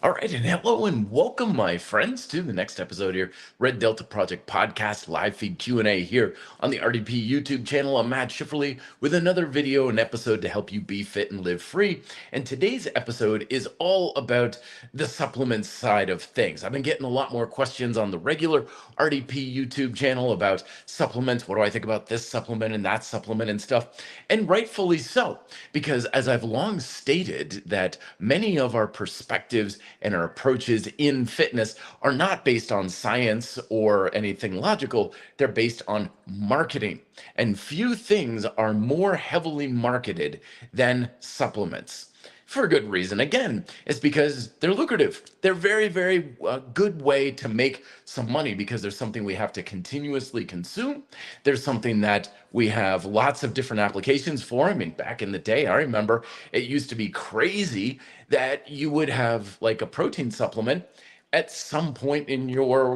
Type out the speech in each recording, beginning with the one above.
All right, and hello and welcome, my friends, to the next episode here, Red Delta Project Podcast live feed Q&A here on the RDP YouTube channel. I'm Matt Schifferly with another video and episode to help you be fit and live free. And today's episode is all about the supplements side of things. I've been getting a lot more questions on the regular RDP YouTube channel about supplements. What do I think about this supplement and that supplement and stuff? And rightfully so, because as I've long stated that many of our perspectives and our approaches in fitness are not based on science or anything logical. They're based on marketing. And few things are more heavily marketed than supplements. For a good reason. Again, it's because they're lucrative. They're very good way to make some money because there's something we have to continuously consume. There's something that we have lots of different applications for. I mean, back in the day, I remember it used to be crazy that you would have like a protein supplement at some point in your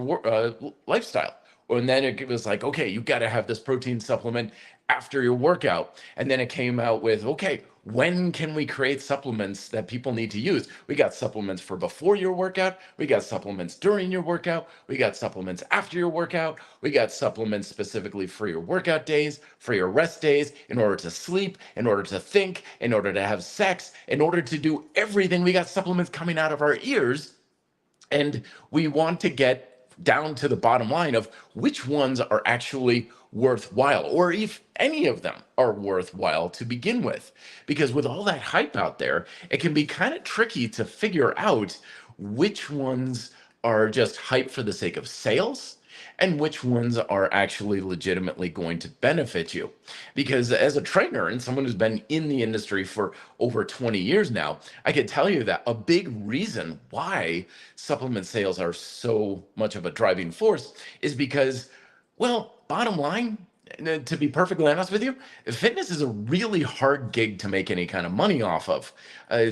lifestyle. And then it was like, okay, you got to have this protein supplement after your workout. And then it came out with, okay, when can we create supplements that people need to use? We got supplements for before your workout. We got supplements during your workout. We got supplements after your workout. We got supplements specifically for your workout days, for your rest days, in order to sleep, in order to think, in order to have sex, in order to do everything. We got supplements coming out of our ears. And we want to get down to the bottom line of which ones are actually worthwhile, or if any of them are worthwhile to begin with. Because with all that hype out there, it can be kind of tricky to figure out which ones are just hype for the sake of sales and which ones are actually legitimately going to benefit you. Because as a trainer and someone who's been in the industry for over 20 years now, I can tell you that a big reason why supplement sales are so much of a driving force is because, well, bottom line, to be perfectly honest with you, fitness is a really hard gig to make any kind of money off of.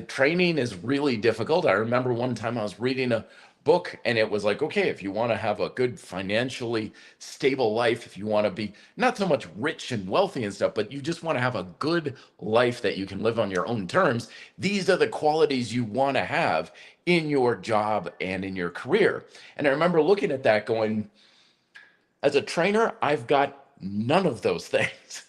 Training is really difficult. I remember one time I was reading a book and it was like, okay, if you want to have a good financially stable life, if you want to be not so much rich and wealthy and stuff, but you just want to have a good life that you can live on your own terms, these are the qualities you want to have in your job and in your career. And I remember looking at that going, as a trainer, I've got none of those things.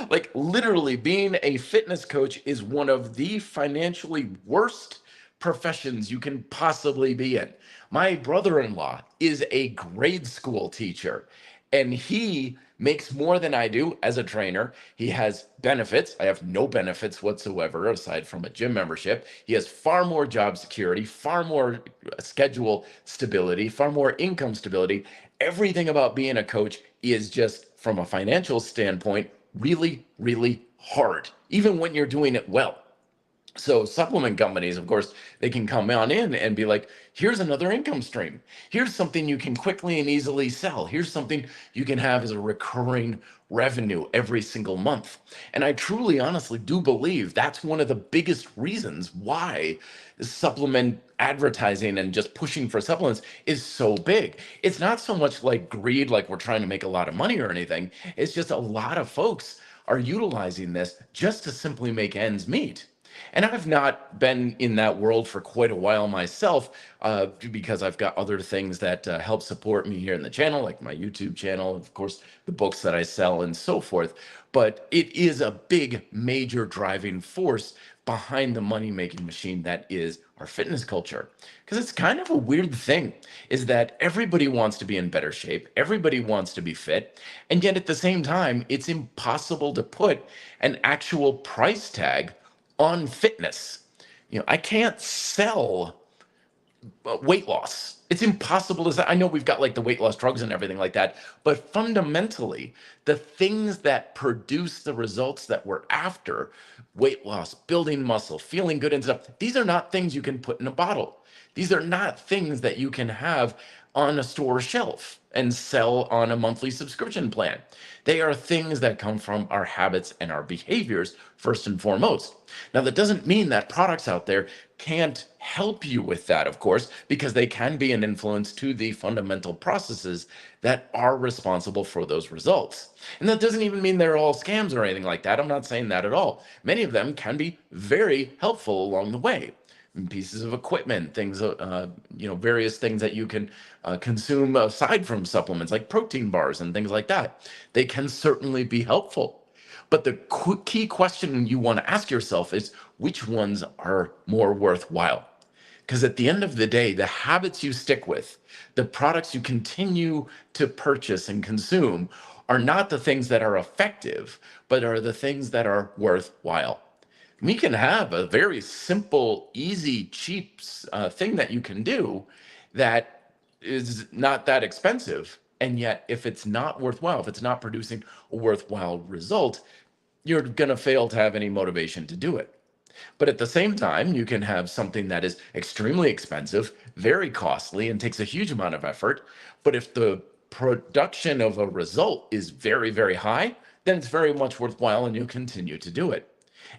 Like literally being a fitness coach is one of the financially worst professions you can possibly be in. My brother-in-law is a grade school teacher and he makes more than I do as a trainer. He has benefits. I have no benefits whatsoever aside from a gym membership. He has far more job security, far more schedule stability, far more income stability. Everything about being a coach is just, from a financial standpoint, really hard, even when you're doing it well. So supplement companies, of course, they can come on in and be like, here's another income stream. Here's something you can quickly and easily sell. Here's something you can have as a recurring revenue every single month. And I truly, honestly do believe that's one of the biggest reasons why supplement advertising and just pushing for supplements is so big. It's not so much like greed, like we're trying to make a lot of money or anything. It's just a lot of folks are utilizing this just to simply make ends meet. And I've not been in that world for quite a while myself, because I've got other things that help support me here in the channel, like my YouTube channel, of course, the books that I sell and so forth. But it is a big, major driving force behind the money-making machine that is our fitness culture. Because it's kind of a weird thing, is that everybody wants to be in better shape, everybody wants to be fit, and yet at the same time, it's impossible to put an actual price tag on fitness. I can't sell weight loss. It's impossible to say. I know we've got like the weight loss drugs and everything like that, but fundamentally, the things that produce the results that we're after, weight loss, building muscle, feeling good and stuff, these are not things you can put in a bottle. These are not things that you can have on a store shelf and sell on a monthly subscription plan. They are things that come from our habits and our behaviors first and foremost. Now, that doesn't mean that products out there can't help you with that, of course, because they can be an influence to the fundamental processes that are responsible for those results. And that doesn't even mean they're all scams or anything like that. I'm not saying that at all. Many of them can be very helpful along the way. pieces of equipment, things, various things that you can consume aside from supplements, like protein bars and things like that. They can certainly be helpful. But the key question you want to ask yourself is which ones are more worthwhile? Because at the end of the day, the habits you stick with, the products you continue to purchase and consume, are not the things that are effective, but are the things that are worthwhile. We can have a very simple, easy, cheap thing that you can do that is not that expensive. And yet, if it's not worthwhile, if it's not producing a worthwhile result, you're going to fail to have any motivation to do it. But at the same time, you can have something that is extremely expensive, very costly, and takes a huge amount of effort. But if the production of a result is very, very high, then it's very much worthwhile and you'll continue to do it.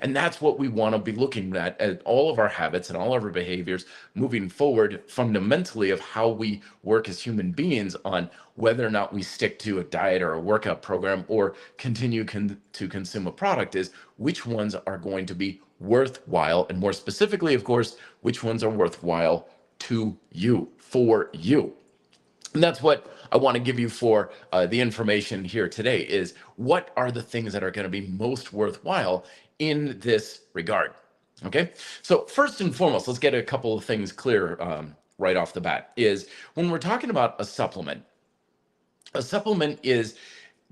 And that's what we want to be looking at all of our habits and all of our behaviors moving forward, fundamentally, of how we work as human beings on whether or not we stick to a diet or a workout program or continue to consume a product, is which ones are going to be worthwhile, and more specifically, of course, which ones are worthwhile to you, for you. And that's what I want to give you for the information here today, is what are the things that are going to be most worthwhile in this regard. Okay, so first and foremost, let's get a couple of things clear right off the bat. Is when we're talking about a supplement is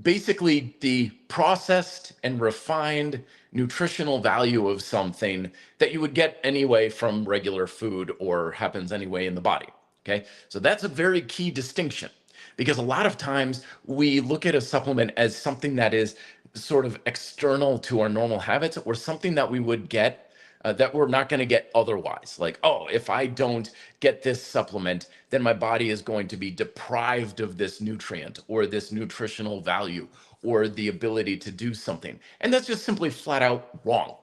basically the processed and refined nutritional value of something that you would get anyway from regular food or happens anyway in the body. Okay, so that's a very key distinction, because a lot of times we look at a supplement as something that is sort of external to our normal habits, or something that we would get that we're not going to get otherwise. Like, oh, if I don't get this supplement, then my body is going to be deprived of this nutrient or this nutritional value or the ability to do something. And that's just simply flat out wrong,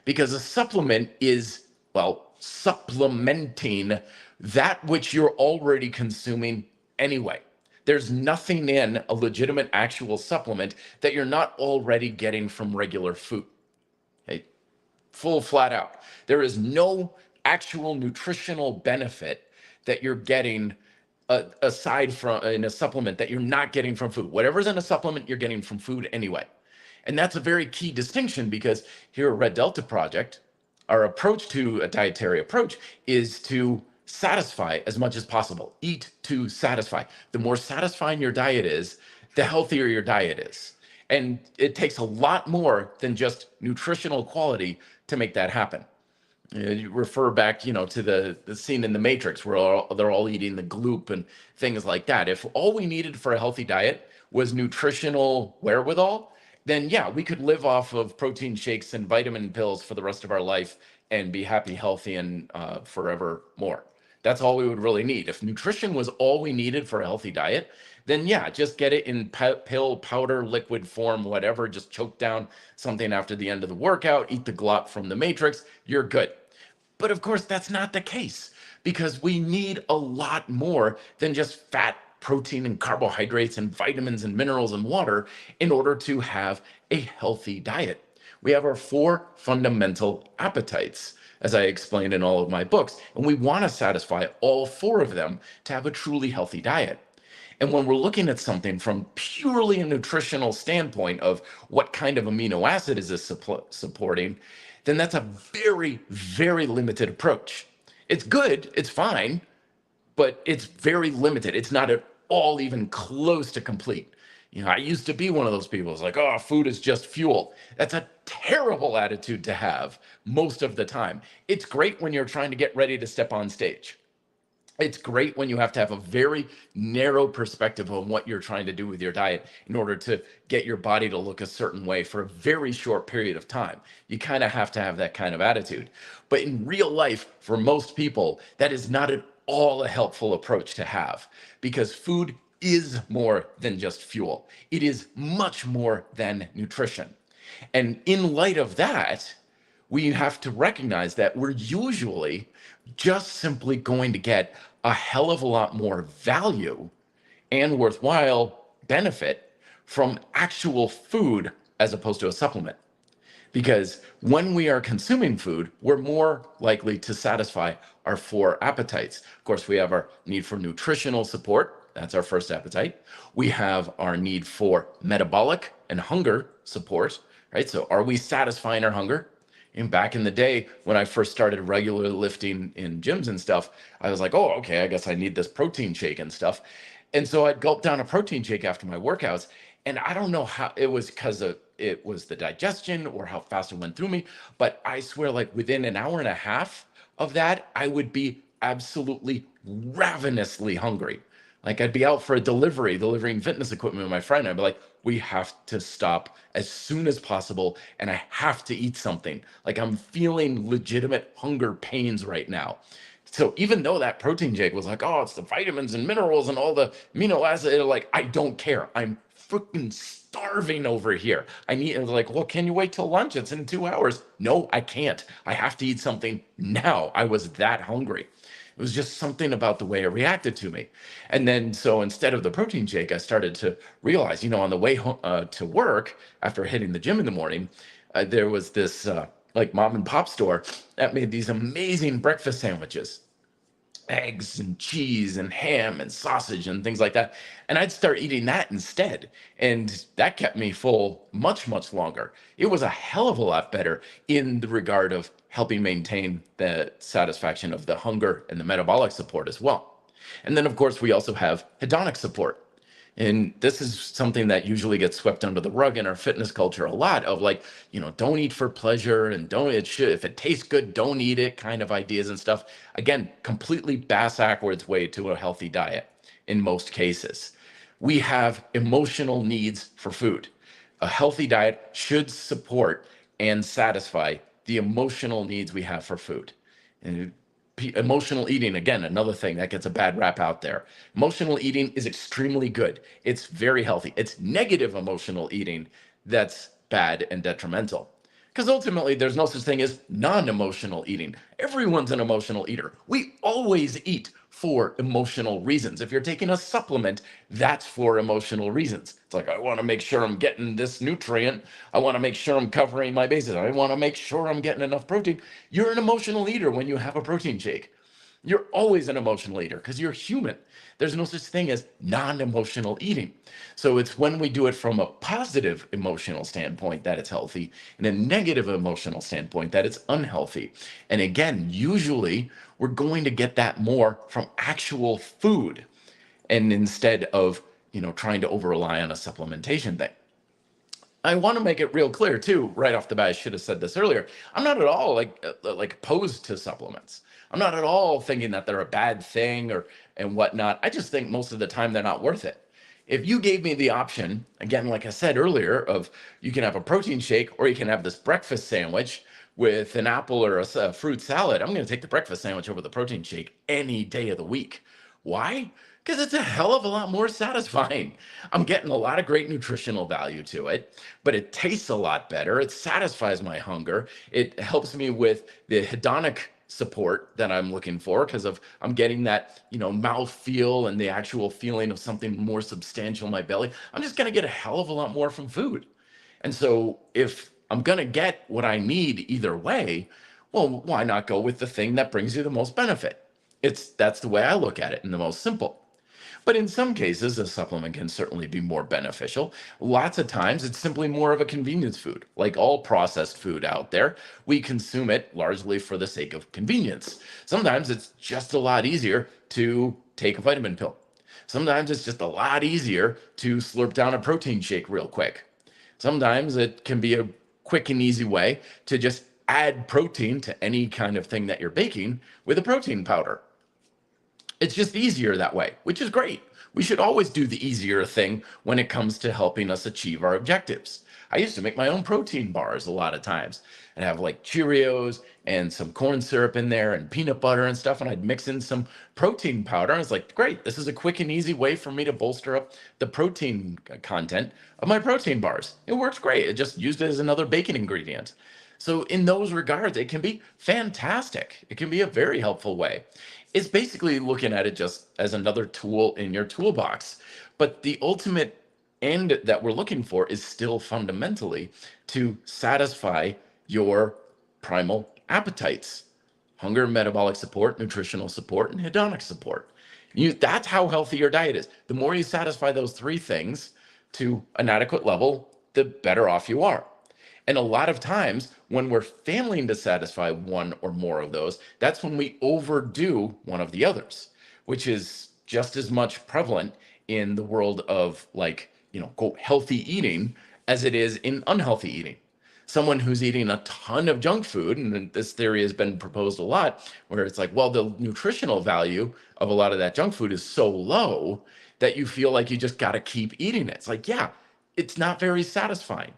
because a supplement is, well, supplementing that which you're already consuming anyway. There's nothing in a legitimate actual supplement that you're not already getting from regular food. Okay? Full flat out. There is no actual nutritional benefit that you're getting aside from in a supplement that you're not getting from food. Whatever's in a supplement, you're getting from food anyway. And that's a very key distinction, because here at Red Delta Project, our approach to a dietary approach is to satisfy as much as possible. Eat to satisfy. The more satisfying your diet is, the healthier your diet is. And it takes a lot more than just nutritional quality to make that happen. You refer back, to the scene in The Matrix where they're all eating the gloop and things like that. If all we needed for a healthy diet was nutritional wherewithal, then yeah, we could live off of protein shakes and vitamin pills for the rest of our life and be happy, healthy, and forever more. That's all we would really need. If nutrition was all we needed for a healthy diet, then yeah, just get it in pill, powder, liquid form, whatever. Just choke down something after the end of the workout, eat the glop from The Matrix, you're good. But of course, that's not the case, because we need a lot more than just fat, protein, and carbohydrates, and vitamins, and minerals, and water in order to have a healthy diet. We have our 4 fundamental appetites, as I explained in all of my books, and we want to satisfy all 4 of them to have a truly healthy diet. And when we're looking at something from purely a nutritional standpoint of what kind of amino acid is this supporting, then that's a very, very limited approach. It's good, it's fine, but it's very limited. It's not at all even close to complete. I used to be one of those people. It's like, oh, food is just fuel. That's a terrible attitude to have most of the time. It's great when you're trying to get ready to step on stage. It's great when you have to have a very narrow perspective on what you're trying to do with your diet in order to get your body to look a certain way for a very short period of time. You kind of have to have that kind of attitude. But in real life, for most people, that is not at all a helpful approach to have, because food is more than just fuel. It is much more than nutrition. And in light of that, we have to recognize that we're usually just simply going to get a hell of a lot more value and worthwhile benefit from actual food as opposed to a supplement. Because when we are consuming food, we're more likely to satisfy our four appetites. Of course, we have our need for nutritional support. That's our first appetite. We have our need for metabolic and hunger support, right? So are we satisfying our hunger? And back in the day, when I first started regular lifting in gyms and stuff, I was like, oh, okay, I guess I need this protein shake and stuff. And so I'd gulp down a protein shake after my workouts. And I don't know how it was because of it was the digestion or how fast it went through me. But I swear, like within an hour and a half of that, I would be absolutely ravenously hungry. Like I'd be out for a delivery, delivering fitness equipment with my friend. I'd be like, we have to stop as soon as possible. And I have to eat something. Like I'm feeling legitimate hunger pains right now. So even though that protein shake was like, oh, it's the vitamins and minerals and all the amino acids, like, I don't care. I'm freaking starving over here. I need, it was like, well, can you wait till lunch? It's in 2 hours. No, I can't. I have to eat something now. I was that hungry. It was just something about the way it reacted to me. And then, so instead of the protein shake, I started to realize, on the way to work after hitting the gym in the morning, there was this like mom and pop store that made these amazing breakfast sandwiches, eggs and cheese and ham and sausage and things like that. And I'd start eating that instead. And that kept me full much, much longer. It was a hell of a lot better in the regard of helping maintain the satisfaction of the hunger and the metabolic support as well. And then, of course, we also have hedonic support. And this is something that usually gets swept under the rug in our fitness culture a lot of like, don't eat for pleasure and don't, it should, if it tastes good, don't eat it kind of ideas and stuff. Again, completely backwards way to a healthy diet in most cases. We have emotional needs for food. A healthy diet should support and satisfy the emotional needs we have for food. And emotional eating, again, another thing that gets a bad rap out there. Emotional eating is extremely good. It's very healthy. It's negative emotional eating that's bad and detrimental. Because ultimately, there's no such thing as non-emotional eating. Everyone's an emotional eater. We always eat for emotional reasons. If you're taking a supplement, that's for emotional reasons. It's like, I want to make sure I'm getting this nutrient. I want to make sure I'm covering my bases. I want to make sure I'm getting enough protein. You're an emotional eater when you have a protein shake. You're always an emotional eater because you're human. There's no such thing as non-emotional eating. So it's when we do it from a positive emotional standpoint that it's healthy, and a negative emotional standpoint that it's unhealthy. And again, usually we're going to get that more from actual food, and instead of trying to over rely on a supplementation thing. I want to make it real clear too, right off the bat. I should have said this earlier. I'm not at all like opposed to supplements. I'm not at all thinking that they're a bad thing or and whatnot. I just think most of the time they're not worth it. If you gave me the option, again, like I said earlier, of you can have a protein shake or you can have this breakfast sandwich with an apple or a fruit salad, I'm going to take the breakfast sandwich over the protein shake any day of the week. Why? Because it's a hell of a lot more satisfying. I'm getting a lot of great nutritional value to it, but it tastes a lot better. It satisfies my hunger. It helps me with the hedonic support that I'm looking for because of I'm getting that, mouth feel and the actual feeling of something more substantial in my belly. I'm just going to get a hell of a lot more from food. And so if I'm going to get what I need either way, well, why not go with the thing that brings you the most benefit? That's the way I look at it and the most simple. But in some cases, a supplement can certainly be more beneficial. Lots of times, it's simply more of a convenience food. Like all processed food out there, we consume it largely for the sake of convenience. Sometimes it's just a lot easier to take a vitamin pill. Sometimes it's just a lot easier to slurp down a protein shake real quick. Sometimes it can be a quick and easy way to just add protein to any kind of thing that you're baking with a protein powder. It's just easier that way, which is great. We should always do the easier thing when it comes to helping us achieve our objectives. I used to make my own protein bars a lot of times and have like Cheerios and some corn syrup in there and peanut butter and stuff. And I'd mix in some protein powder. And it's like, great, this is a quick and easy way for me to bolster up the protein content of my protein bars. It works great. It just used it as another baking ingredient. So in those regards, it can be fantastic. It can be a very helpful way. It's basically looking at it just as another tool in your toolbox. But the ultimate end that we're looking for is still fundamentally to satisfy your primal appetites: hunger, metabolic support, nutritional support, and hedonic support. That's how healthy your diet is. The more you satisfy those three things to an adequate level, the better off you are. And a lot of times when we're failing to satisfy one or more of those, that's when we overdo one of the others, which is just as much prevalent in the world of, like, quote, healthy eating as it is in unhealthy eating. Someone who's eating a ton of junk food, and this theory has been proposed a lot, where it's like, well, the nutritional value of a lot of that junk food is so low that you feel like you just got to keep eating it. It's like, yeah, it's not very satisfying.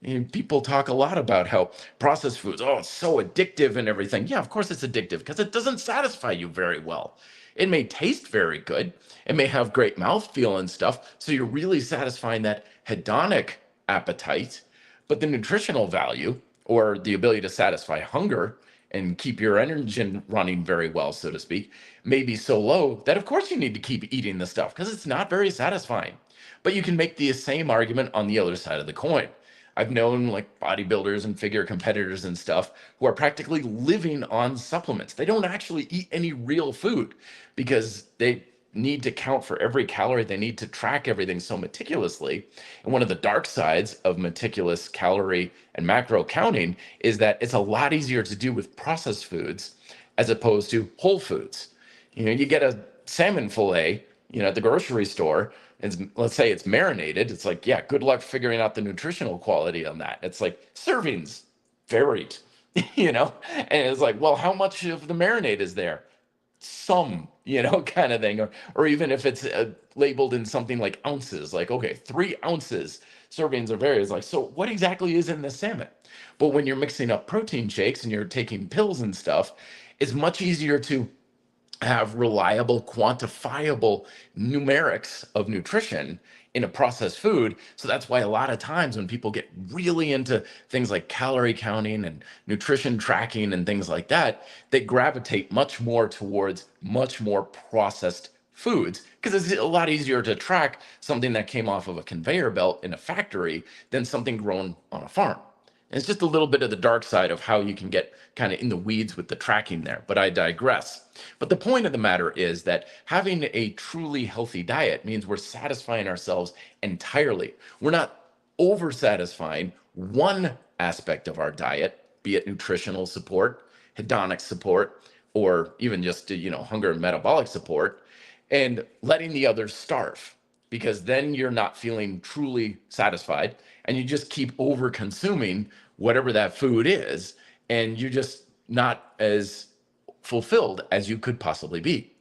And people talk a lot about how processed foods, oh, it's so addictive and everything. Yeah, of course it's addictive because it doesn't satisfy you very well. It may taste very good. It may have great mouthfeel and stuff. So you're really satisfying that hedonic appetite, but the nutritional value, or the ability to satisfy hunger and keep your energy running very well, so to speak, may be so low that of course you need to keep eating the stuff because it's not very satisfying. But you can make the same argument on the other side of the coin. I've known, like, bodybuilders and figure competitors and stuff who are practically living on supplements. They don't actually eat any real food because they need to count for every calorie. They need to track everything so meticulously. And one of the dark sides of meticulous calorie and macro counting is that it's a lot easier to do with processed foods as opposed to whole foods. You get a salmon fillet, at the grocery store, and let's say it's marinated. It's like, yeah, good luck figuring out the nutritional quality on that. It's like servings varied, and it's like, well, how much of the marinade is there? Some, kind of thing. Or even if it's labeled in something like ounces, like, okay, 3 ounces servings are varied. It's like, so what exactly is in the salmon? But when you're mixing up protein shakes and you're taking pills and stuff, it's much easier to have reliable, quantifiable numerics of nutrition in a processed food. So that's why a lot of times when people get really into things like calorie counting and nutrition tracking and things like that, they gravitate much more towards much more processed foods, because it's a lot easier to track something that came off of a conveyor belt in a factory than something grown on a farm. And it's just a little bit of the dark side of how you can get kind of in the weeds with the tracking there, but I digress. But the point of the matter is that having a truly healthy diet means we're satisfying ourselves entirely. We're not over satisfying one aspect of our diet, be it nutritional support, hedonic support, or even just, hunger and metabolic support, and letting the others starve, because then you're not feeling truly satisfied and you just keep over consuming whatever that food is, and you're just not as fulfilled as you could possibly be.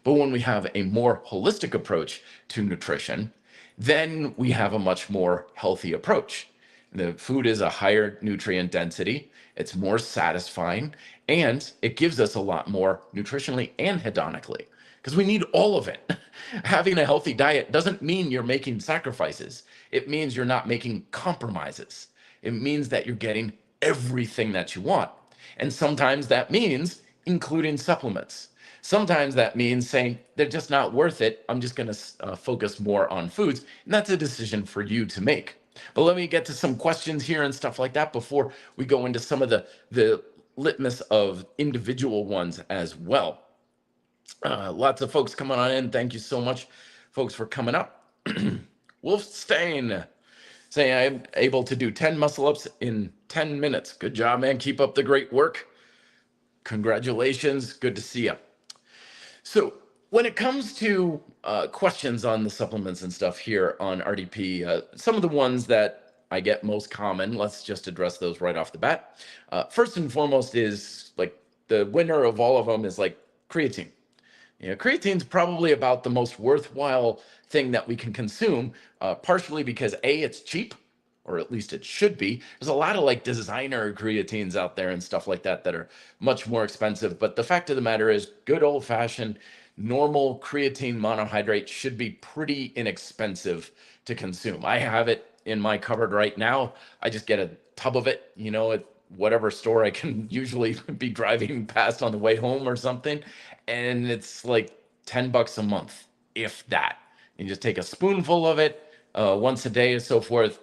But when we have a more holistic approach to nutrition, then we have a much more healthy approach. The food is a higher nutrient density, it's more satisfying, and it gives us a lot more nutritionally and hedonically, because we need all of it. Having a healthy diet doesn't mean you're making sacrifices. It means you're not making compromises. It means that you're getting everything that you want. And sometimes that means including supplements. Sometimes that means saying they're just not worth it. I'm just going to focus more on foods. And that's a decision for you to make. But let me get to some questions here and stuff like that before we go into some of the litmus of individual ones as well. Lots of folks coming on in. Thank you so much, folks, for coming up. Wolfstein saying, I'm able to do 10 muscle ups in 10 minutes. Good job, man. Keep up the great work. Congratulations. Good to see you. So when it comes to questions on the supplements and stuff here on RDP, some of the ones that I get most common, let's just address those right off the bat. First and foremost is, like, the winner of all of them is, like, creatine. Creatine's probably about the most worthwhile thing that we can consume, partially because A, it's cheap, or at least it should be. There's a lot of, like, designer creatines out there and stuff like that that are much more expensive. But the fact of the matter is, good old fashioned normal creatine monohydrate should be pretty inexpensive to consume. I have it in my cupboard right now. I just get a tub of it, at whatever store I can usually be driving past on the way home or something. And it's like $10 a month, if that. You just take a spoonful of it, once a day and so forth.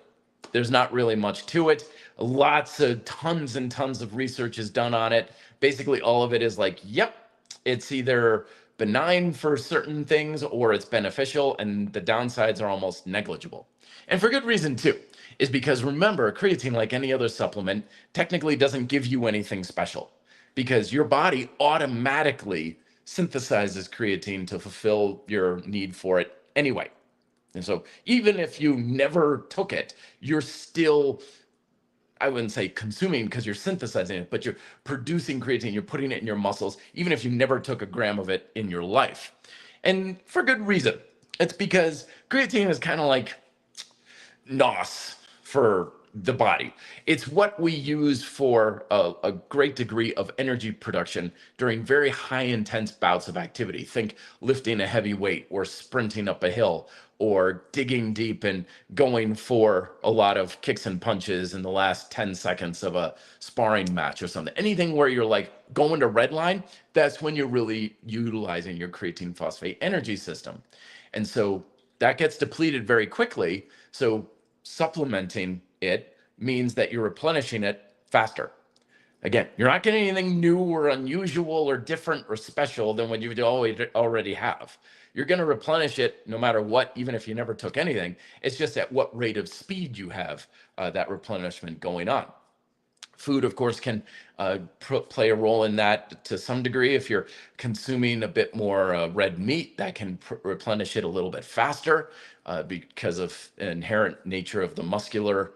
There's not really much to it. Lots of tons and tons of research is done on it. Basically, all of it is like, yep, it's either benign for certain things or it's beneficial, and the downsides are almost negligible. And for good reason, too, is because remember, creatine, like any other supplement, technically doesn't give you anything special because your body automatically synthesizes creatine to fulfill your need for it anyway. And so even if you never took it, you're still, I wouldn't say consuming because you're synthesizing it, but you're producing creatine, you're putting it in your muscles, even if you never took a gram of it in your life. And for good reason. It's because creatine is kind of like NOS for the body. It's what we use for a great degree of energy production during very high intense bouts of activity. Think lifting a heavy weight or sprinting up a hill or digging deep and going for a lot of kicks and punches in the last 10 seconds of a sparring match or something. Anything where you're like going to red line, that's when you're really utilizing your creatine phosphate energy system. And so that gets depleted very quickly. So supplementing it means that you're replenishing it faster. Again, you're not getting anything new or unusual or different or special than what you already have. You're going to replenish it no matter what, even if you never took anything. It's just at what rate of speed you have that replenishment going on. Food, of course, can play a role in that to some degree. If you're consuming a bit more red meat, that can replenish it a little bit faster because of the inherent nature of the muscular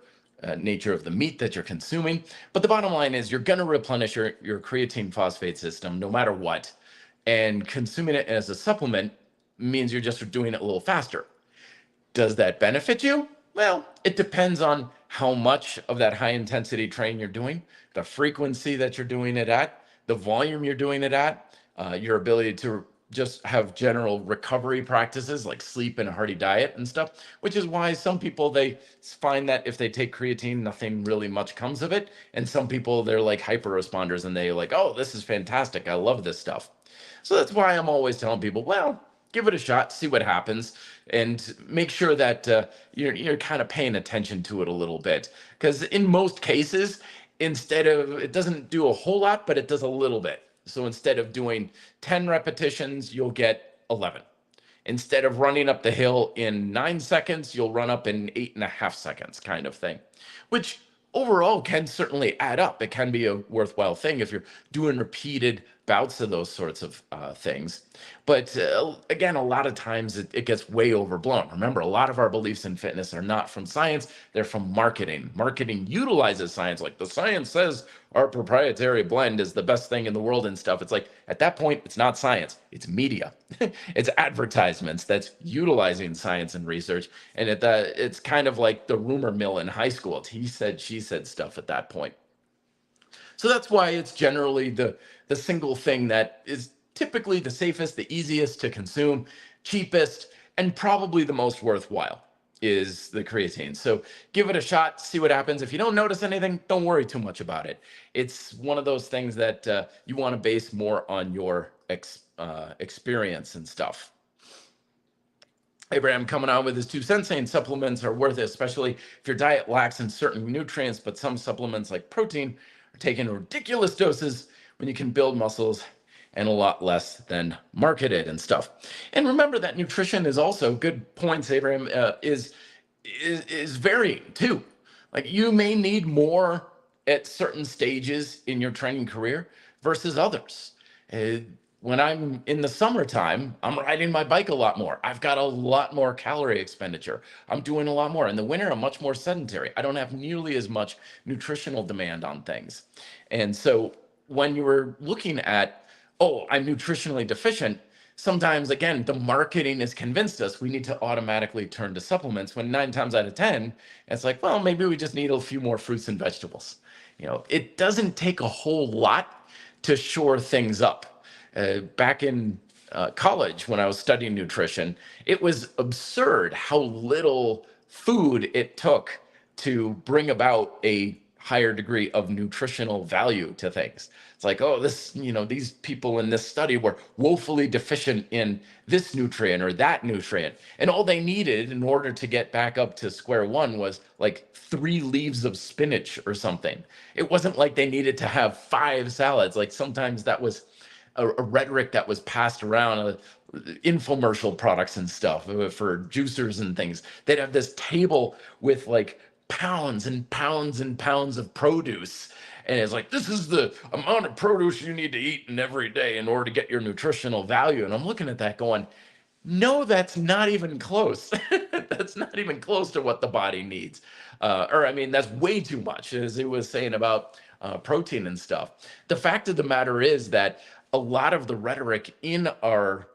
nature of the meat that you're consuming. But the bottom line is you're going to replenish your creatine phosphate system no matter what. And consuming it as a supplement means you're just doing it a little faster. Does that benefit you? Well, it depends on how much of that high intensity training you're doing, the frequency that you're doing it at, the volume you're doing it at, your ability to just have general recovery practices like sleep and a hearty diet and stuff, which is why some people, they find that if they take creatine, nothing really much comes of it. And some people, they're like hyper responders and they like, oh, this is fantastic. I love this stuff. So that's why I'm always telling people, well, give it a shot, see what happens, and make sure that you're kind of paying attention to it a little bit. Because in most cases, instead of, it doesn't do a whole lot, but it does a little bit. So instead of doing 10 repetitions, you'll get 11. Instead of running up the hill in 9 seconds, you'll run up in 8.5 seconds, kind of thing, which overall can certainly add up. It can be a worthwhile thing if you're doing repeated bouts of those sorts of things. But again, a lot of times it gets way overblown. Remember, a lot of our beliefs in fitness are not from science, they're from marketing. Marketing utilizes science, like the science says our proprietary blend is the best thing in the world and stuff. It's like, at that point, it's not science, it's media. It's advertisements that's utilizing science and research. And it's kind of like the rumor mill in high school. It's he said, she said stuff at that point. So that's why it's generally the single thing that is typically the safest, the easiest to consume, cheapest, and probably the most worthwhile is the creatine. So give it a shot, see what happens. If you don't notice anything, don't worry too much about it. It's one of those things that you want to base more on your experience and stuff. Abraham coming on with his 2 cents saying supplements are worth it, especially if your diet lacks in certain nutrients, but some supplements like protein are taken in ridiculous doses when you can build muscles and a lot less than marketed and stuff. And remember that nutrition is also, good points, Abraham, is varying too. Like you may need more at certain stages in your training career versus others. When I'm in the summertime, I'm riding my bike a lot more. I've got a lot more calorie expenditure. I'm doing a lot more. In the winter, I'm much more sedentary. I don't have nearly as much nutritional demand on things. And so when you're looking at, oh, I'm nutritionally deficient, sometimes, again, the marketing has convinced us we need to automatically turn to supplements when 9 times out of 10, it's like, well, maybe we just need a few more fruits and vegetables. You know, it doesn't take a whole lot to shore things up. Back in college, when I was studying nutrition, it was absurd how little food it took to bring about a higher degree of nutritional value to things. It's like, oh, this, these people in this study were woefully deficient in this nutrient or that nutrient. And all they needed in order to get back up to square one was like 3 leaves of spinach or something. It wasn't like they needed to have 5 salads. Like sometimes that was a rhetoric that was passed around, infomercial products and stuff for juicers and things. They'd have this table with like pounds and pounds and pounds of produce. And it's like, this is the amount of produce you need to eat in every day in order to get your nutritional value. And I'm looking at that going, no, that's not even close. That's not even close to what the body needs. I mean, that's way too much, as it was saying about protein and stuff. The fact of the matter is that a lot of the rhetoric in our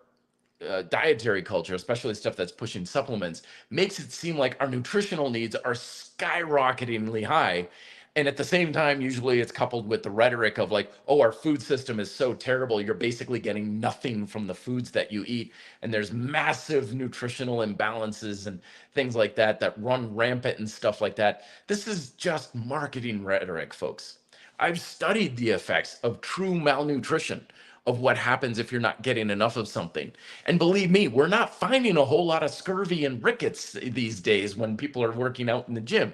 dietary culture, especially stuff that's pushing supplements, makes it seem like our nutritional needs are skyrocketingly high. And at the same time, usually it's coupled with the rhetoric of like, oh, our food system is so terrible. You're basically getting nothing from the foods that you eat. And there's massive nutritional imbalances and things like that that run rampant and stuff like that. This is just marketing rhetoric, folks. I've studied the effects of true malnutrition, of what happens if you're not getting enough of something. And believe me, we're not finding a whole lot of scurvy and rickets these days when people are working out in the gym.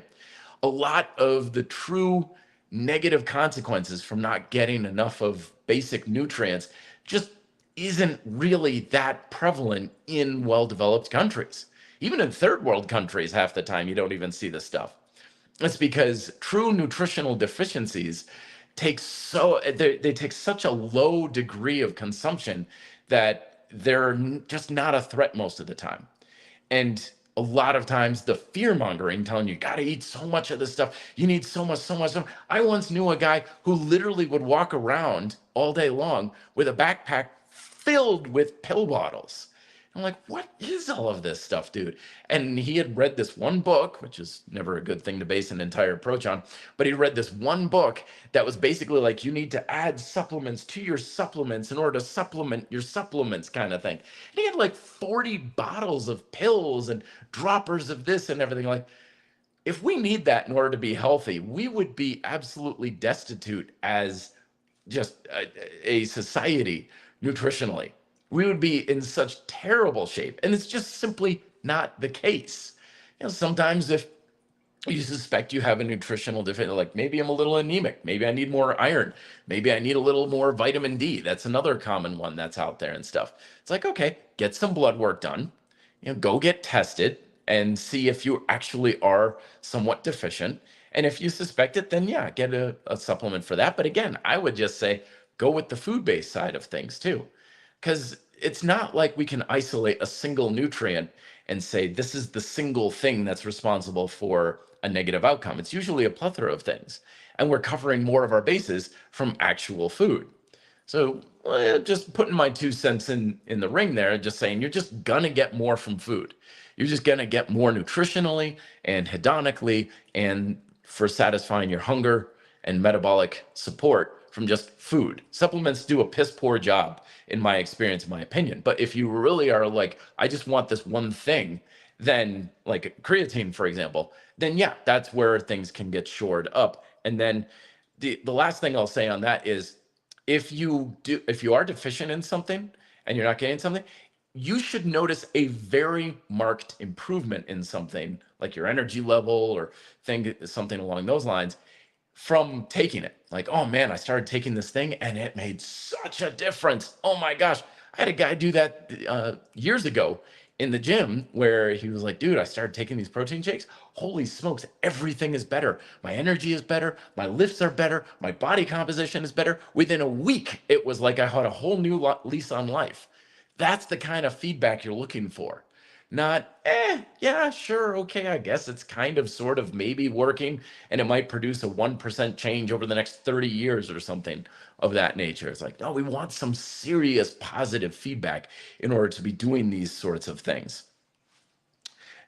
A lot of the true negative consequences from not getting enough of basic nutrients just isn't really that prevalent in well-developed countries. Even in third world countries, half the time, you don't even see this stuff. It's because true nutritional deficiencies they take such a low degree of consumption that they're just not a threat most of the time. And a lot of times the fear mongering telling you got to eat so much of this stuff, you need so much, so much. I once knew a guy who literally would walk around all day long with a backpack filled with pill bottles. I'm like, what is all of this stuff, dude? And he had read this one book, which is never a good thing to base an entire approach on, but he read this one book that was basically like, you need to add supplements to your supplements in order to supplement your supplements kind of thing. And he had like 40 bottles of pills and droppers of this and everything. Like, if we need that in order to be healthy, we would be absolutely destitute as just a society nutritionally. We would be in such terrible shape. And it's just simply not the case. Sometimes if you suspect you have a nutritional deficiency, like maybe I'm a little anemic, maybe I need more iron, maybe I need a little more vitamin D. That's another common one that's out there and stuff. It's like, okay, get some blood work done, go get tested and see if you actually are somewhat deficient. And if you suspect it, then yeah, get a supplement for that. But again, I would just say, go with the food-based side of things too. Because it's not like we can isolate a single nutrient and say this is the single thing that's responsible for a negative outcome. It's usually a plethora of things. And we're covering more of our bases from actual food. So just putting my 2 cents in the ring there, just saying you're just going to get more from food. You're just going to get more nutritionally and hedonically and for satisfying your hunger and metabolic support from just food. Supplements do a piss poor job, in my experience, in my opinion. But if you really are like, I just want this one thing, then like creatine, for example, then yeah, that's where things can get shored up. And then the last thing I'll say on that is if you are deficient in something and you're not getting something, you should notice a very marked improvement in something like your energy level or something along those lines from taking it. Like, oh man, I started taking this thing and it made such a difference. Oh my gosh. I had a guy do that years ago in the gym where he was like, dude, I started taking these protein shakes. Holy smokes, everything is better. My energy is better. My lifts are better. My body composition is better. Within a week, it was like I had a whole new lease on life. That's the kind of feedback you're looking for. Not, yeah, sure, okay, I guess it's kind of sort of maybe working and it might produce a 1% change over the next 30 years or something of that nature. It's like, no, we want some serious positive feedback in order to be doing these sorts of things.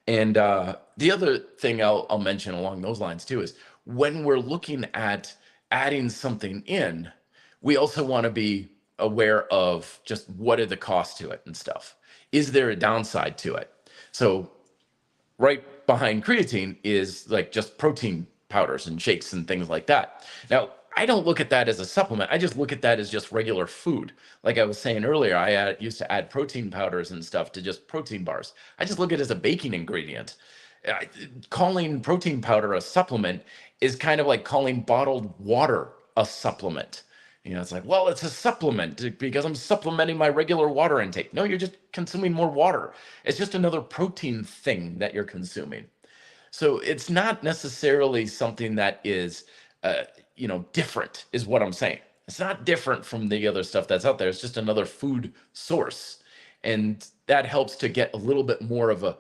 And the other thing I'll mention along those lines too is when we're looking at adding something in, we also want to be aware of just what are the costs to it and stuff. Is there a downside to it? So right behind creatine is like just protein powders and shakes and things like that. Now, I don't look at that as a supplement. I just look at that as just regular food. Like I was saying earlier, used to add protein powders and stuff to just protein bars. I just look at it as a baking ingredient. Calling protein powder a supplement is kind of like calling bottled water a supplement. It's like, well, it's a supplement because I'm supplementing my regular water intake. No, you're just consuming more water. It's just another protein thing that you're consuming. So it's not necessarily something that is, different, is what I'm saying. It's not different from the other stuff that's out there. It's just another food source. And that helps to get a little bit more of a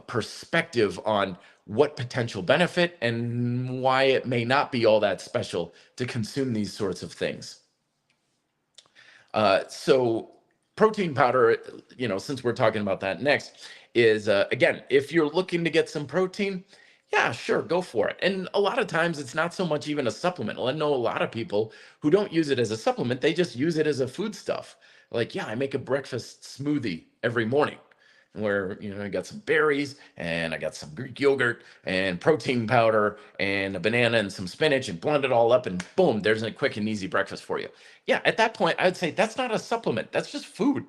perspective on what potential benefit and why it may not be all that special to consume these sorts of things. So protein powder, since we're talking about that next, is again, if you're looking to get some protein, yeah, sure, go for it. And a lot of times it's not so much even a supplement. I know a lot of people who don't use it as a supplement, they just use it as a food stuff. Like, yeah, I make a breakfast smoothie every morning where, I got some berries and I got some Greek yogurt and protein powder and a banana and some spinach and blend it all up and boom, there's a quick and easy breakfast for you. Yeah, at that point, I'd say that's not a supplement. That's just food.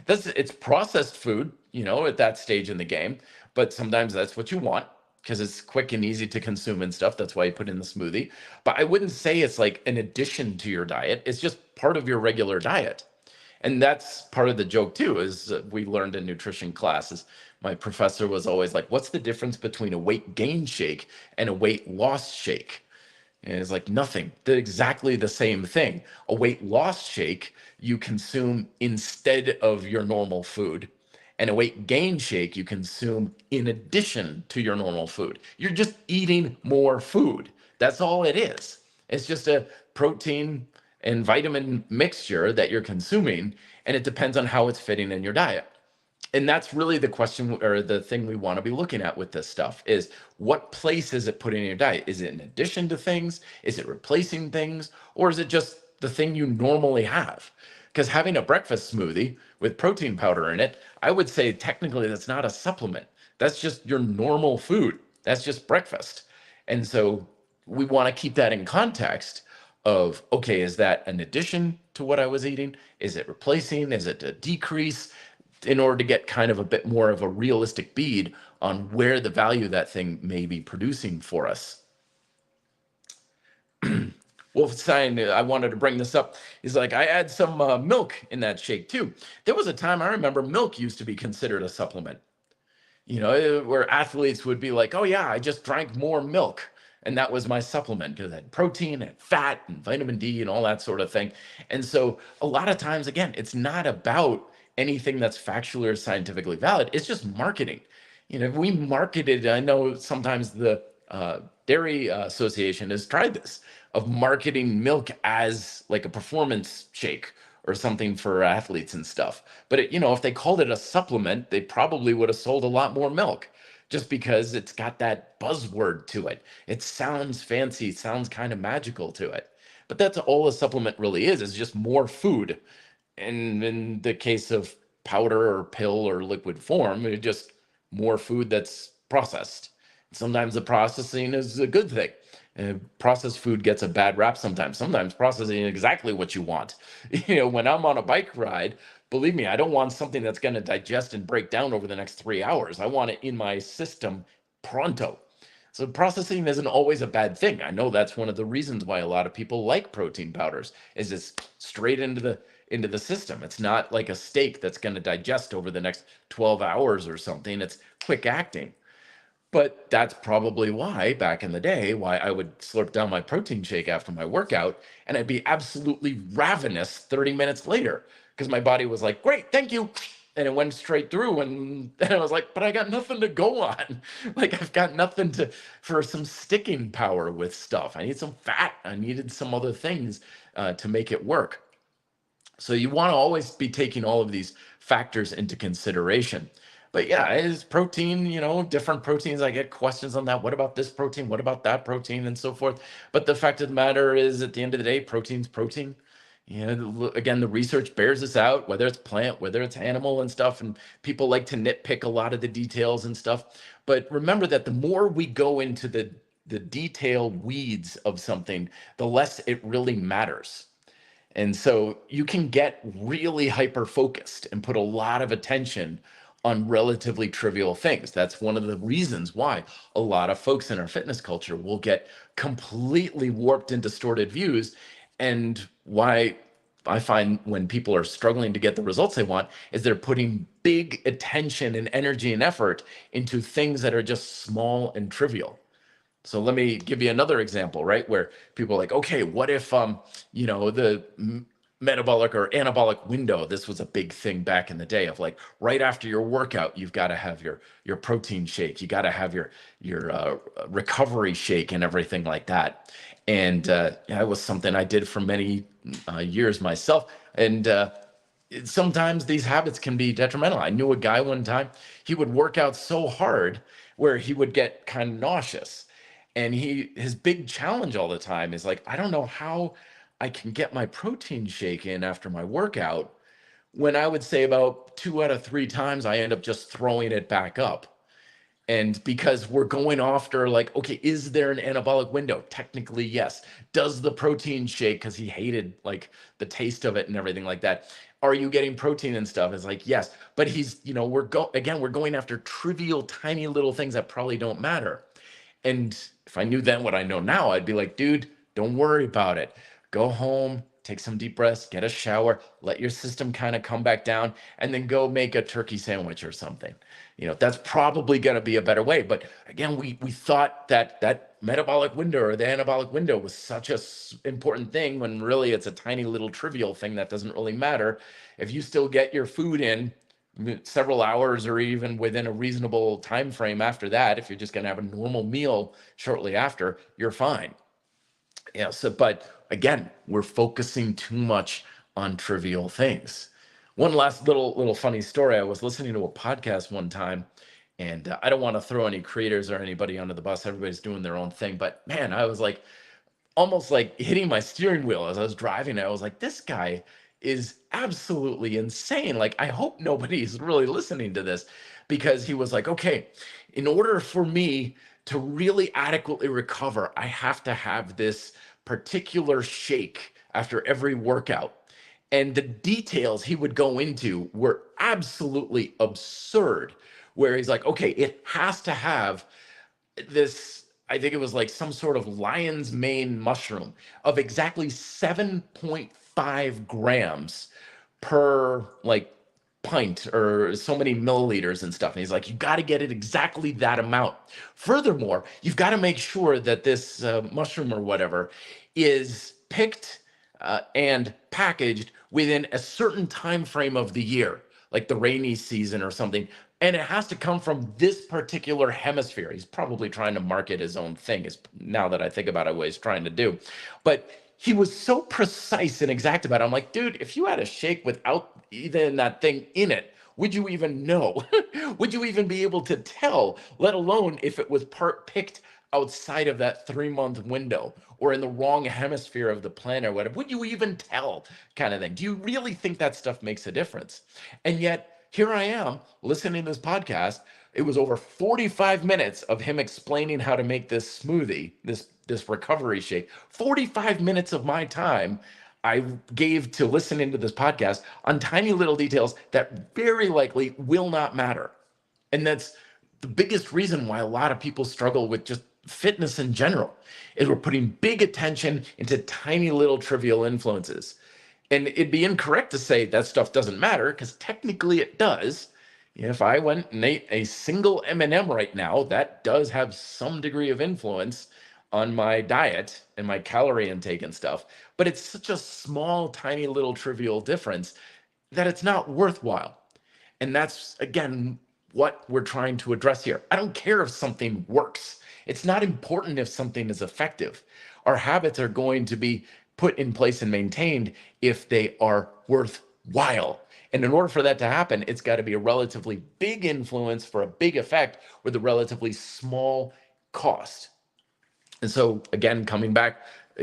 It's processed food, at that stage in the game. But sometimes that's what you want because it's quick and easy to consume and stuff. That's why you put in the smoothie. But I wouldn't say it's like an addition to your diet. It's just part of your regular diet. And that's part of the joke too, is we learned in nutrition classes. My professor was always like, what's the difference between a weight gain shake and a weight loss shake? And it's like nothing. They're exactly the same thing. A weight loss shake you consume instead of your normal food. And a weight gain shake you consume in addition to your normal food. You're just eating more food. That's all it is. It's just a protein and vitamin mixture that you're consuming, and it depends on how it's fitting in your diet. And that's really the question or the thing we want to be looking at with this stuff is what place is it putting in your diet? Is it in addition to things? Is it replacing things? Or is it just the thing you normally have? Because having a breakfast smoothie with protein powder in it, I would say technically that's not a supplement. That's just your normal food. That's just breakfast. And so we want to keep that in context of, okay, is that an addition to what I was eating? Is it replacing? Is it a decrease? In order to get kind of a bit more of a realistic bead on where the value that thing may be producing for us. Wolfstein, I wanted to bring this up. He's like, I add some milk in that shake too. There was a time I remember milk used to be considered a supplement, where athletes would be like, oh yeah, I just drank more milk. And that was my supplement because it had protein and fat and vitamin D and all that sort of thing. And so a lot of times, again, it's not about anything that's factually or scientifically valid. It's just marketing. If we marketed, I know sometimes the Dairy Association has tried this of marketing milk as like a performance shake or something for athletes and stuff. But if they called it a supplement, they probably would have sold a lot more milk just because it's got that buzzword to it. It sounds fancy, sounds kind of magical to it. But that's all a supplement really is just more food. And in the case of powder or pill or liquid form, it's just more food that's processed. Sometimes the processing is a good thing. Processed food gets a bad rap sometimes. Sometimes processing is exactly what you want. When I'm on a bike ride, believe me, I don't want something that's going to digest and break down over the next 3 hours. I want it in my system pronto. So processing isn't always a bad thing. I know that's one of the reasons why a lot of people like protein powders is it's straight into the system. It's not like a steak that's going to digest over the next 12 hours or something. It's quick acting. But that's probably why back in the day, why I would slurp down my protein shake after my workout and I'd be absolutely ravenous 30 minutes later because my body was like, great, thank you. And it went straight through. And I was like, but I got nothing to go on. Like I've got nothing for some sticking power with stuff. I need some fat. I needed some other things to make it work. So you want to always be taking all of these factors into consideration. But yeah, it's protein, different proteins. I get questions on that. What about this protein? What about that protein? And so forth. But the fact of the matter is, at the end of the day, protein's protein. Again, the research bears this out, whether it's plant, whether it's animal and stuff. And people like to nitpick a lot of the details and stuff. But remember that the more we go into the the detailed weeds of something, the less it really matters. And so you can get really hyper focused and put a lot of attention on relatively trivial things. That's one of the reasons why a lot of folks in our fitness culture will get completely warped and distorted views. And why I find when people are struggling to get the results they want is they're putting big attention and energy and effort into things that are just small and trivial. So let me give you another example, right? Where people are like, okay, what if, the metabolic or anabolic window, this was a big thing back in the day of like right after your workout, you've got to have your protein shake, you got to have your recovery shake and everything like that. And yeah, it was something I did for many years myself. And sometimes these habits can be detrimental. I knew a guy one time, he would work out so hard where he would get kind of nauseous. And his big challenge all the time is like, I don't know how I can get my protein shake in after my workout, when I would say about 2 out of 3 times I end up just throwing it back up. And because we're going after like, okay, is there an anabolic window? Technically, yes. Does the protein shake, because he hated like the taste of it and everything like that. Are you getting protein and stuff? It's like, yes. But we're going after trivial, tiny little things that probably don't matter. And if I knew then what I know now, I'd be like, dude, don't worry about it. Go home, take some deep breaths, get a shower, let your system kind of come back down, and then go make a turkey sandwich or something. That's probably going to be a better way. But again, we thought that metabolic window or the anabolic window was such a important thing, when really it's a tiny little trivial thing that doesn't really matter. If you still get your food in several hours or even within a reasonable time frame after that, if you're just going to have a normal meal shortly after, you're fine. But again, we're focusing too much on trivial things. One last little funny story. I was listening to a podcast one time, and I don't want to throw any creators or anybody under the bus. Everybody's doing their own thing, but man, I was like almost like hitting my steering wheel as I was driving. I was like, this guy is absolutely insane. Like, I hope nobody's really listening to this, because he was like, okay, in order for me to really adequately recover, I have to have this particular shake after every workout. And the details he would go into were absolutely absurd, where he's like, okay, it has to have this, I think it was like some sort of lion's mane mushroom of exactly 7.5 grams per like pint or so many milliliters and stuff. And he's like, you got to get it exactly that amount. Furthermore, you've got to make sure that this mushroom or whatever is picked and packaged within a certain time frame of the year, like the rainy season or something. And it has to come from this particular hemisphere. He's probably trying to market his own thing, is now that I think about it, what he's trying to do. But he was so precise and exact about it. I'm like, dude, if you had a shake without even that thing in it, would you even know? Would you even be able to tell, let alone if it was picked outside of that 3-month window or in the wrong hemisphere of the planet or whatever? Would you even tell, kind of thing? Do you really think that stuff makes a difference? And yet, here I am listening to this podcast. It was over 45 minutes of him explaining how to make this smoothie, this recovery shake. 45 minutes of my time I gave to listening to this podcast on tiny little details that very likely will not matter. And that's the biggest reason why a lot of people struggle with just fitness in general, is we're putting big attention into tiny little trivial influences. And it'd be incorrect to say that stuff doesn't matter, because technically it does. If I went and ate a single M&M right now, that does have some degree of influence on my diet and my calorie intake and stuff. But it's such a small, tiny little trivial difference that it's not worthwhile. And that's, again, what we're trying to address here. I don't care if something works. It's not important if something is effective. Our habits are going to be put in place and maintained if they are worthwhile. And in order for that to happen, it's got to be a relatively big influence for a big effect with a relatively small cost. And so, again, coming back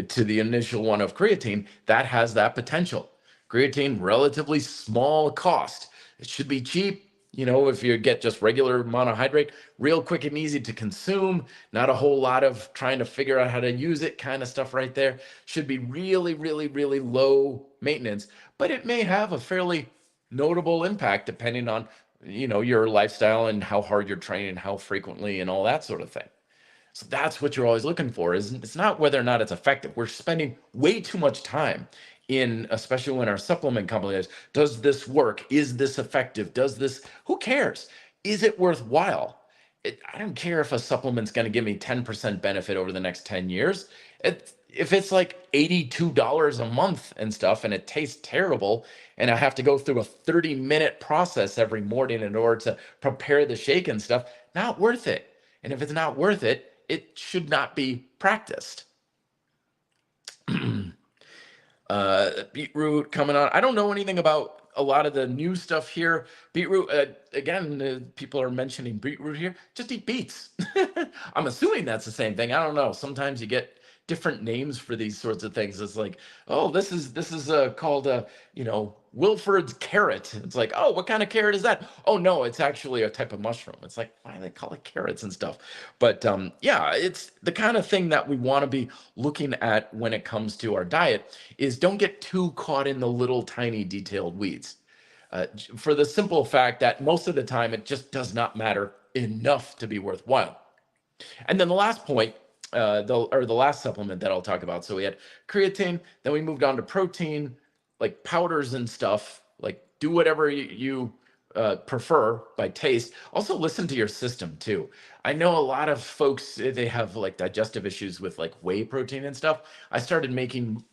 to the initial one of creatine, that has that potential. Creatine, relatively small cost. It should be cheap. If you get just regular monohydrate, real quick and easy to consume, not a whole lot of trying to figure out how to use it kind of stuff right there. Should be really, really, really low maintenance, but it may have a fairly notable impact depending on, your lifestyle and how hard you're training, how frequently, and all that sort of thing. So that's what you're always looking for. Is it's not whether or not it's effective. We're spending way too much time in, especially when our supplement company is, does this work? Is this effective? Does this, who cares? Is it worthwhile? I don't care if a supplement's going to give me 10% benefit over the next 10 years. If it's like $82 a month and stuff, and it tastes terrible, and I have to go through a 30-minute process every morning in order to prepare the shake and stuff, not worth it. And if it's not worth it, it should not be practiced. Beetroot coming on. I don't know anything about a lot of the new stuff here. Beetroot, again, people are mentioning beetroot here. Just eat beets. I'm assuming that's the same thing. I don't know. Sometimes you get different names for these sorts of things. It's like, oh, this is called Wilford's carrot. It's like, oh, what kind of carrot is that? Oh no, it's actually a type of mushroom. It's like, why do they call it carrots and stuff? But yeah, it's the kind of thing that we want to be looking at when it comes to our diet. Is don't get too caught in the little tiny detailed weeds, for the simple fact that most of the time it just does not matter enough to be worthwhile. And then the last point, the last supplement that I'll talk about. So we had creatine, then we moved on to protein, like powders and stuff. Like do whatever you prefer by taste. Also listen to your system too. I know a lot of folks, they have like digestive issues with like whey protein and stuff. I started making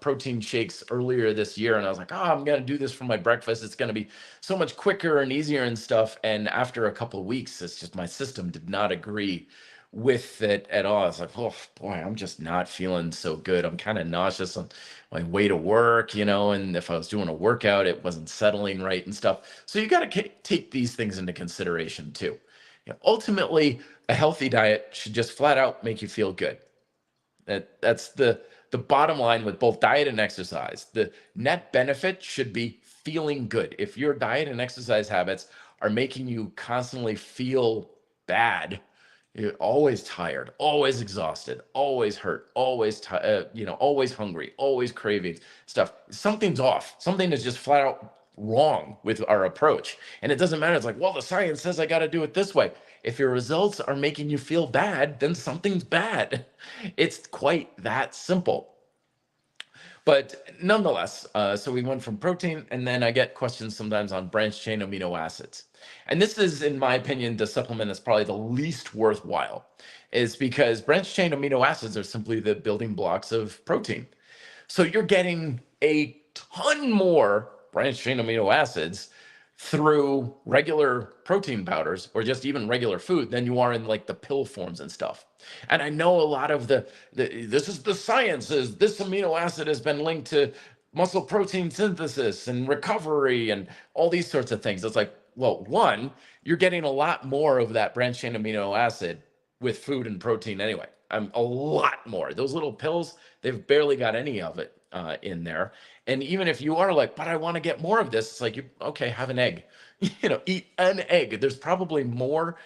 protein shakes earlier this year, and I was like, oh, I'm gonna do this for my breakfast. It's gonna be so much quicker and easier and stuff. And after a couple of weeks, it's just my system did not agree with it at all. It's like, oh boy, I'm just not feeling so good. I'm kind of nauseous on my way to work, and if I was doing a workout, it wasn't settling right and stuff. So you got to take these things into consideration too. Ultimately, a healthy diet should just flat out make you feel good. That's the bottom line with both diet and exercise. The net benefit should be feeling good. If your diet and exercise habits are making you constantly feel bad, you're always tired, always exhausted, always hurt, always always hungry, always craving stuff, something's off. Something is just flat out wrong with our approach. And it doesn't matter. It's like, well, the science says I got to do it this way. If your results are making you feel bad, then something's bad. It's quite that simple. But nonetheless, so we went from protein, and then I get questions sometimes on branched chain amino acids. And this is, in my opinion, the supplement that's probably the least worthwhile, is because branched chain amino acids are simply the building blocks of protein. So you're getting a ton more branched chain amino acids through regular protein powders or just even regular food than you are in like the pill forms and stuff. And I know a lot of this is the science, is this amino acid has been linked to muscle protein synthesis and recovery and all these sorts of things. It's like, well, one, you're getting a lot more of that branched chain amino acid with food and protein anyway. A lot more. Those little pills, they've barely got any of it in there. And even if you are like, but I want to get more of this, it's like, okay, have an egg. Eat an egg. There's probably more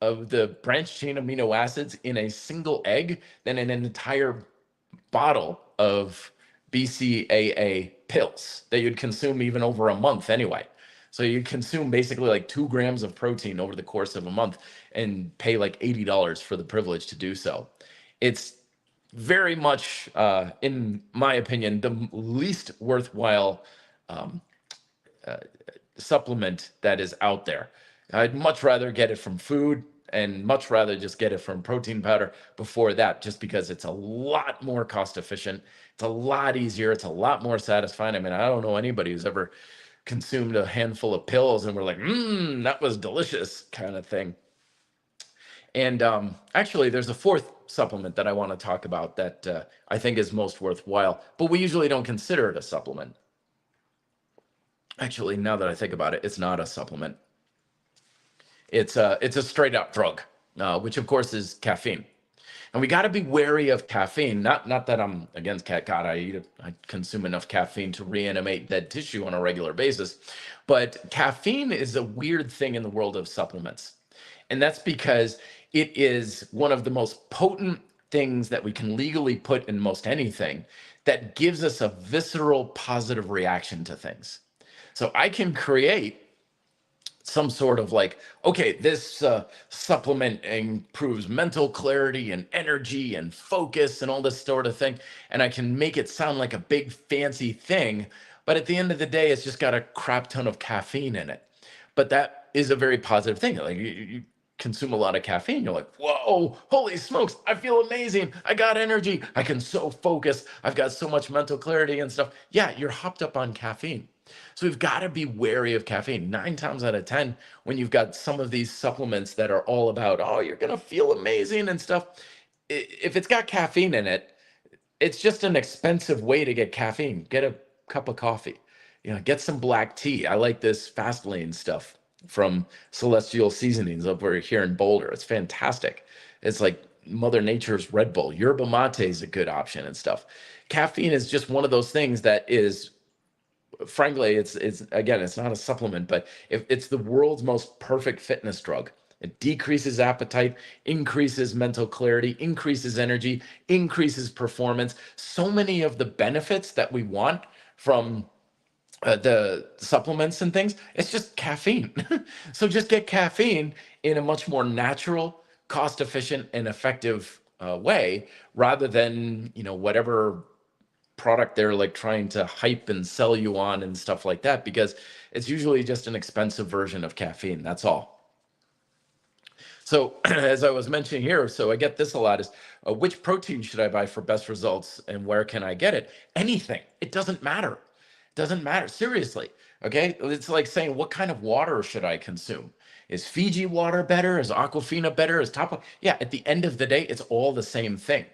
of the branched chain amino acids in a single egg than in an entire bottle of BCAA pills that you'd consume even over a month anyway. So you consume basically like 2 grams of protein over the course of a month and pay like $80 for the privilege to do so. It's very much, in my opinion, the least worthwhile supplement that is out there. I'd much rather get it from food and much rather just get it from protein powder before that, just because it's a lot more cost efficient. It's a lot easier. It's a lot more satisfying. I mean, I don't know anybody who's ever consumed a handful of pills and we're like, that was delicious kind of thing. And actually, there's a fourth supplement that I want to talk about that I think is most worthwhile, but we usually don't consider it a supplement. Actually, now that I think about it, it's not a supplement. It's a straight up drug, which of course is caffeine. And we got to be wary of caffeine. Not that I'm against cat. God, I consume enough caffeine to reanimate dead tissue on a regular basis. But caffeine is a weird thing in the world of supplements. And that's because it is one of the most potent things that we can legally put in most anything that gives us a visceral positive reaction to things. So I can create some sort of like, okay, this supplement improves mental clarity and energy and focus and all this sort of thing. And I can make it sound like a big fancy thing. But at the end of the day, it's just got a crap ton of caffeine in it. But that is a very positive thing. Like you consume a lot of caffeine, you're like, whoa, holy smokes, I feel amazing. I got energy. I can so focus. I've got so much mental clarity and stuff. Yeah, you're hopped up on caffeine. So we've got to be wary of caffeine. 9 times out of 10, when you've got some of these supplements that are all about, oh, you're going to feel amazing and stuff, if it's got caffeine in it, it's just an expensive way to get caffeine. Get a cup of coffee, get some black tea. I like this fast lane stuff from Celestial Seasonings over here in Boulder. It's fantastic. It's like Mother Nature's Red Bull. Yerba mate is a good option and stuff. Caffeine is just one of those things that is, frankly, it's again, it's not a supplement, but if it's the world's most perfect fitness drug. It decreases appetite, increases mental clarity, increases energy, increases performance. So many of the benefits that we want from the supplements and things, it's just caffeine. So just get caffeine in a much more natural, cost efficient, and effective way, rather than whatever product they're like trying to hype and sell you on and stuff like that, because it's usually just an expensive version of caffeine. That's all. So as I was mentioning here, so I get this a lot is, which protein should I buy for best results and where can I get it? Anything. It doesn't matter. It doesn't matter. Seriously. Okay. It's like saying, what kind of water should I consume? Is Fiji water better? Is Aquafina better? Is Tapa? Yeah. At the end of the day, it's all the same thing,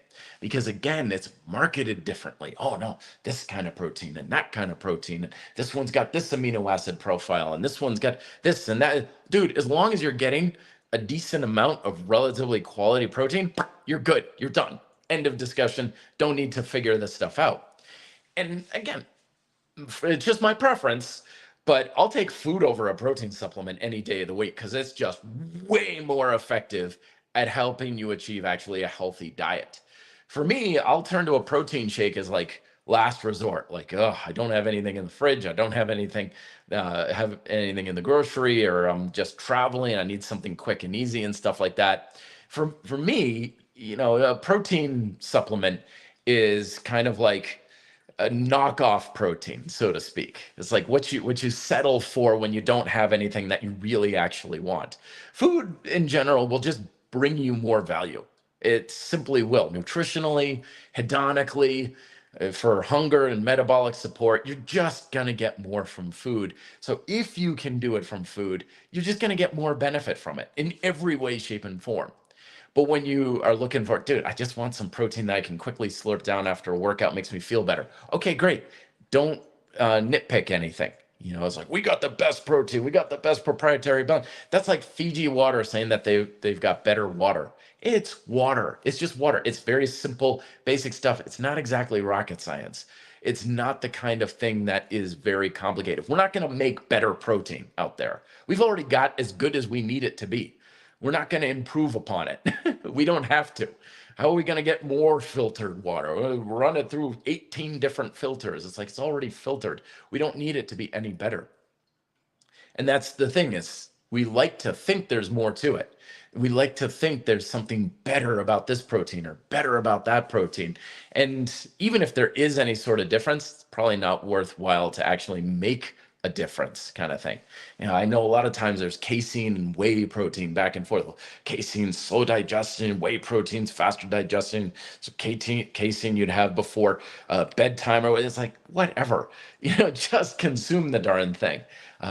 because again, it's marketed differently. Oh no, this kind of protein and that kind of protein. And this one's got this amino acid profile and this one's got this and that. Dude, as long as you're getting a decent amount of relatively quality protein, you're good. You're done. End of discussion. Don't need to figure this stuff out. And again, it's just my preference, but I'll take food over a protein supplement any day of the week, because it's just way more effective at helping you achieve actually a healthy diet. For me, I'll turn to a protein shake as like last resort. Like, oh, I don't have anything in the fridge. I don't have anything in the grocery, or I'm just traveling. I need something quick and easy and stuff like that. For me, a protein supplement is kind of like a knockoff protein, so to speak. It's like what you settle for when you don't have anything that you really actually want. Food in general will just bring you more value. It simply will. Nutritionally, hedonically, for hunger and metabolic support, you're just going to get more from food. So if you can do it from food, you're just going to get more benefit from it in every way, shape, and form. But when you are looking for, dude, I just want some protein that I can quickly slurp down after a workout, makes me feel better. Okay, great. Don't nitpick anything. It's like, we got the best protein, we got the best proprietary blend. That's like Fiji water saying that they've got better water. It's water. It's just water. It's very simple, basic stuff. It's not exactly rocket science. It's not the kind of thing that is very complicated. We're not going to make better protein out there. We've already got as good as we need it to be. We're not going to improve upon it. We don't have to. How are we going to get more filtered water? We'll run it through 18 different filters. It's like, it's already filtered. We don't need it to be any better. And that's the thing, is we like to think there's more to it. We like to think there's something better about this protein or better about that protein. And even if there is any sort of difference, it's probably not worthwhile to actually make a difference, kind of thing. I know a lot of times there's casein and whey protein back and forth. Casein, slow digestion, whey protein's faster digestion. So casein you'd have before bedtime, or it's like, whatever, just consume the darn thing.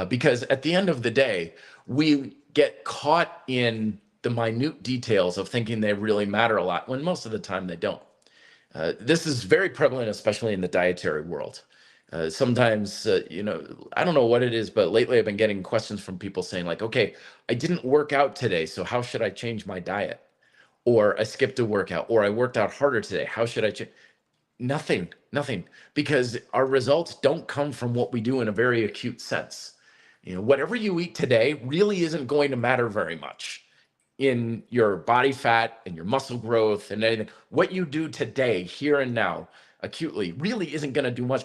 Because at the end of the day, we get caught in the minute details of thinking they really matter a lot, when most of the time they don't. This is very prevalent, especially in the dietary world. Sometimes, I don't know what it is, but lately I've been getting questions from people saying like, okay, I didn't work out today, so how should I change my diet? or I skipped a workout, or I worked out harder today. How should I change? Nothing, because our results don't come from what we do in a very acute sense. Whatever you eat today really isn't going to matter very much in your body fat and your muscle growth and anything. What you do today, here and now, acutely, really isn't going to do much.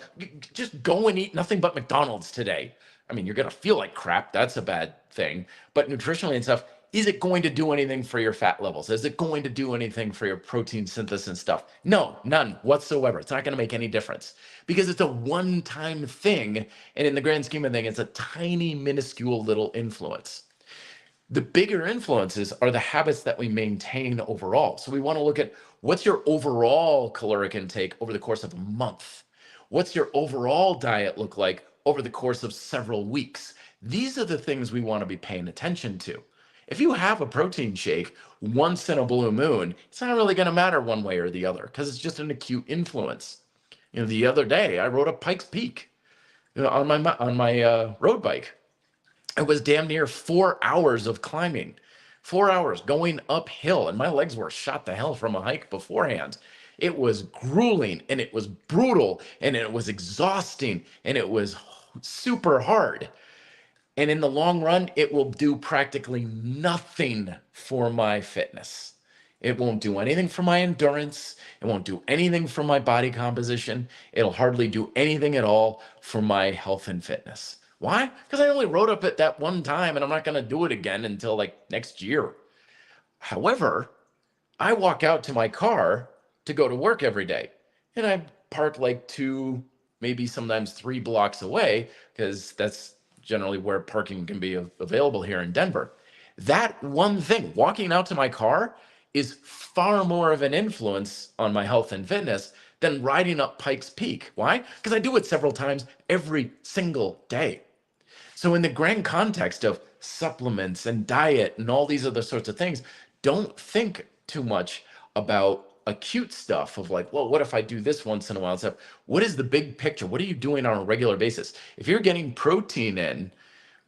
Just go and eat nothing but McDonald's today. I mean, you're going to feel like crap. That's a bad thing. But nutritionally and stuff, is it going to do anything for your fat levels? Is it going to do anything for your protein synthesis and stuff? No, none whatsoever. It's not going to make any difference because it's a one-time thing. And in the grand scheme of things, it's a tiny, minuscule little influence. The bigger influences are the habits that we maintain overall. So we want to look at what's your overall caloric intake over the course of a month? What's your overall diet look like over the course of several weeks? These are the things we want to be paying attention to. If you have a protein shake once in a blue moon, it's not really going to matter one way or the other because it's just an acute influence. The other day I rode up Pikes Peak on my road bike. It was damn near 4 hours of climbing, 4 hours going uphill, and my legs were shot to hell from a hike beforehand. It was grueling and it was brutal and it was exhausting and it was super hard. And in the long run, it will do practically nothing for my fitness. It won't do anything for my endurance. It won't do anything for my body composition. It'll hardly do anything at all for my health and fitness. Why? Because I only rode up it that one time and I'm not going to do it again until like next year. However, I walk out to my car to go to work every day and I park like 2, maybe sometimes 3 blocks away because that's generally where parking can be available here in Denver. That one thing, walking out to my car, is far more of an influence on my health and fitness than riding up Pikes Peak. Why? Because I do it several times every single day. So in the grand context of supplements and diet and all these other sorts of things, don't think too much about acute stuff of like, well, what if I do this once in a while and stuff? What is the big picture? What are you doing on a regular basis? If you're getting protein in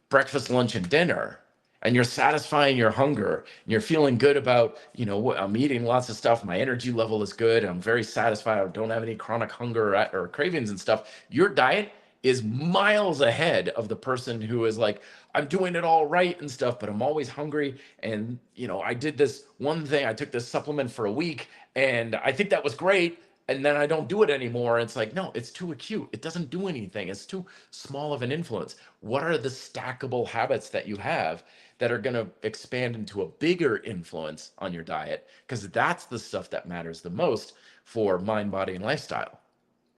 breakfast, lunch, and dinner, and you're satisfying your hunger, and you're feeling good about, I'm eating lots of stuff, my energy level is good, I'm very satisfied, I don't have any chronic hunger or cravings and stuff, your diet is miles ahead of the person who is like, I'm doing it all right and stuff, but I'm always hungry. And, I did this one thing, I took this supplement for a week and I think that was great. And then I don't do it anymore. It's like, no, it's too acute. It doesn't do anything. It's too small of an influence. What are the stackable habits that you have that are going to expand into a bigger influence on your diet? Because that's the stuff that matters the most for mind, body, and lifestyle.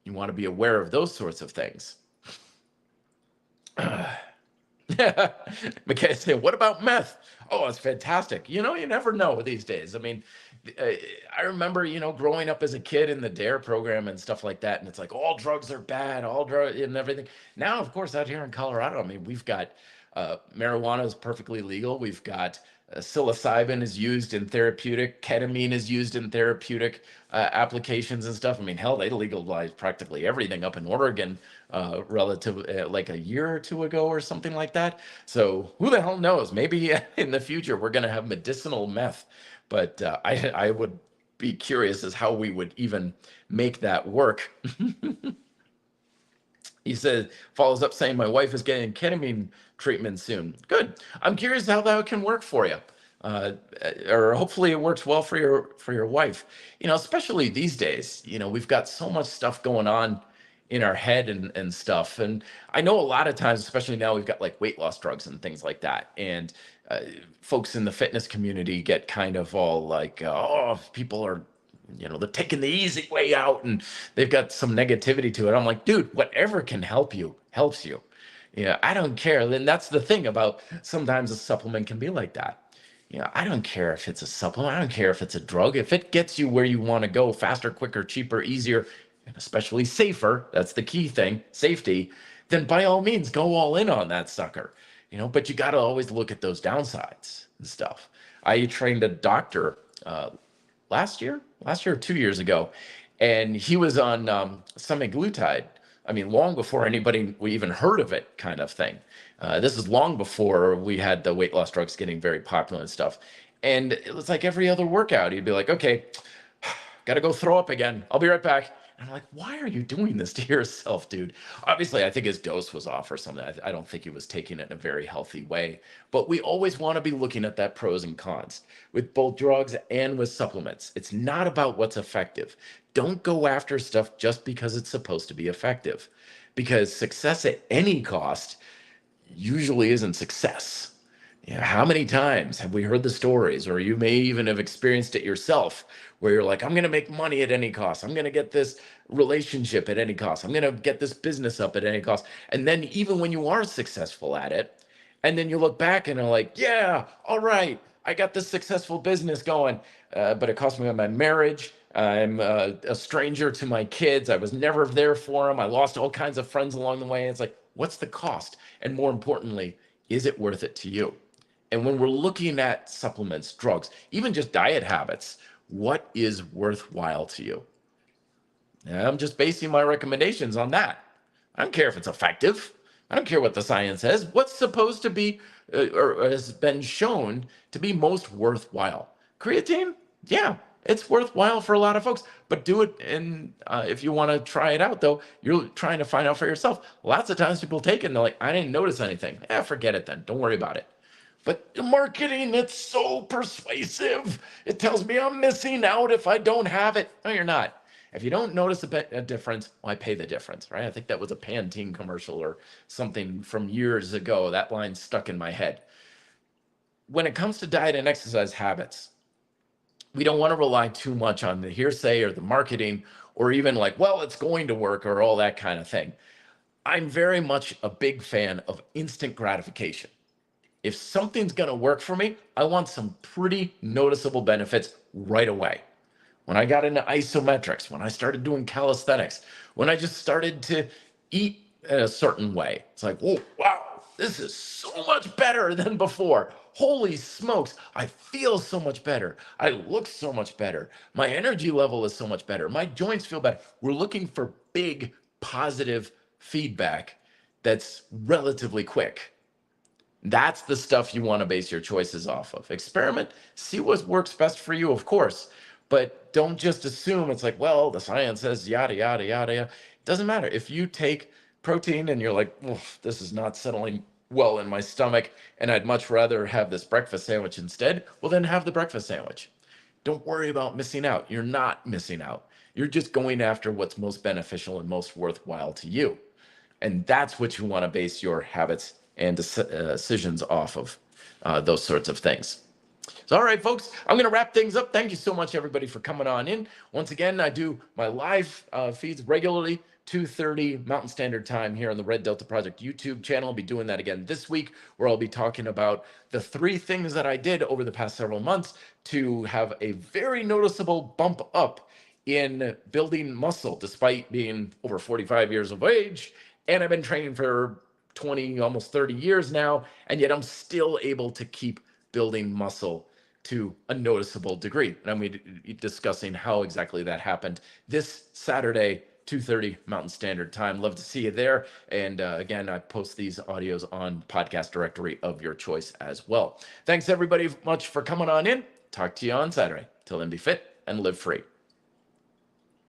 You want to be aware of those sorts of things. McKay said, what about meth? Oh, it's fantastic. You never know these days. I mean, I remember, growing up as a kid in the DARE program and stuff like that. And it's like, all drugs are bad, all drugs and everything. Now, of course, out here in Colorado, I mean, we've got marijuana is perfectly legal. We've got psilocybin is used in therapeutic, ketamine is used in therapeutic applications and stuff. I mean, hell, they legalized practically everything up in Oregon relative like a year or 2 ago or something like that. So who the hell knows? Maybe in the future we're going to have medicinal meth, but I would be curious as how we would even make that work. He said, follows up saying, my wife is getting ketamine treatment soon. Good. I'm curious how that can work for you. Or hopefully it works well for your wife. Especially these days, we've got so much stuff going on in our head and stuff. And I know a lot of times, especially now, we've got like weight loss drugs and things like that. And folks in the fitness community get kind of all like, oh, people are they're taking the easy way out and they've got some negativity to it. I'm like, dude, whatever can help you helps you. I don't care. Then that's the thing about sometimes a supplement can be like that. I don't care if it's a supplement. I don't care if it's a drug. If it gets you where you want to go faster, quicker, cheaper, easier, and especially safer, that's the key thing, safety, then by all means, go all in on that sucker. But you got to always look at those downsides and stuff. I trained a doctor last year or 2 years ago, and he was on semaglutide. I mean, long before anybody we even heard of it, kind of thing. This is long before we had the weight loss drugs getting very popular and stuff. And it was like every other workout, he'd be like, okay, got to go throw up again. I'll be right back. And I'm like, why are you doing this to yourself, dude? Obviously, I think his dose was off or something. I don't think he was taking it in a very healthy way. But we always want to be looking at that pros and cons with both drugs and with supplements. It's not about what's effective. Don't go after stuff just because it's supposed to be effective, because success at any cost usually isn't success. Yeah, how many times have we heard the stories, or you may even have experienced it yourself, where you're like, I'm going to make money at any cost. I'm going to get this relationship at any cost. I'm going to get this business up at any cost. And then even when you are successful at it, and then you look back and are like, yeah, all right, I got this successful business going, but it cost me my marriage. I'm a stranger to my kids. I was never there for them. I lost all kinds of friends along the way. It's like, what's the cost? And more importantly, is it worth it to you? And when we're looking at supplements, drugs, even just diet habits, what is worthwhile to you? And I'm just basing my recommendations on that. I don't care if it's effective. I don't care what the science says. What's supposed to be or has been shown to be most worthwhile? Creatine? Yeah, it's worthwhile for a lot of folks, but do it. And if you want to try it out, though, you're trying to find out for yourself. Lots of times people take it and they're like, I didn't notice anything. Forget it then. Don't worry about it. But the marketing, it's so persuasive. It tells me I'm missing out if I don't have it. No, you're not. If you don't notice a difference, why pay the difference, right? I think that was a Pantene commercial or something from years ago. That line stuck in my head. When it comes to diet and exercise habits, we don't want to rely too much on the hearsay or the marketing or even like, well, it's going to work or all that kind of thing. I'm very much a big fan of instant gratification. If something's going to work for me, I want some pretty noticeable benefits right away. When I got into isometrics, when I started doing calisthenics, when I just started to eat in a certain way, it's like, oh, wow, this is so much better than before. Holy smokes, I feel so much better. I look so much better. My energy level is so much better. My joints feel better. We're looking for big, positive feedback that's relatively quick. That's the stuff you want to base your choices off of. Experiment, see what works best for you, of course, but don't just assume it's like, well, the science says yada, yada, yada, yada. It doesn't matter. If you take protein and you're like, this is not settling well in my stomach, and I'd much rather have this breakfast sandwich instead, well, then have the breakfast sandwich. Don't worry about missing out. You're not missing out. You're just going after what's most beneficial and most worthwhile to you. And that's what you want to base your habits and decisions off of, those sorts of things. So, all right, folks, I'm going to wrap things up. Thank you so much, everybody, for coming on in. Once again, I do my live feeds regularly, 2:30 Mountain Standard Time here on the Red Delta Project YouTube channel. I'll be doing that again this week, where I'll be talking about the 3 things that I did over the past several months to have a very noticeable bump up in building muscle, despite being over 45 years of age. And I've been training for 20, almost 30 years now, and yet I'm still able to keep building muscle to a noticeable degree. And I'm going to be discussing how exactly that happened this Saturday, 2:30 Mountain Standard Time. Love to see you there. And again, I post these audios on podcast directory of your choice as well. Thanks everybody much for coming on in. Talk to you on Saturday. Till then, be fit and live free.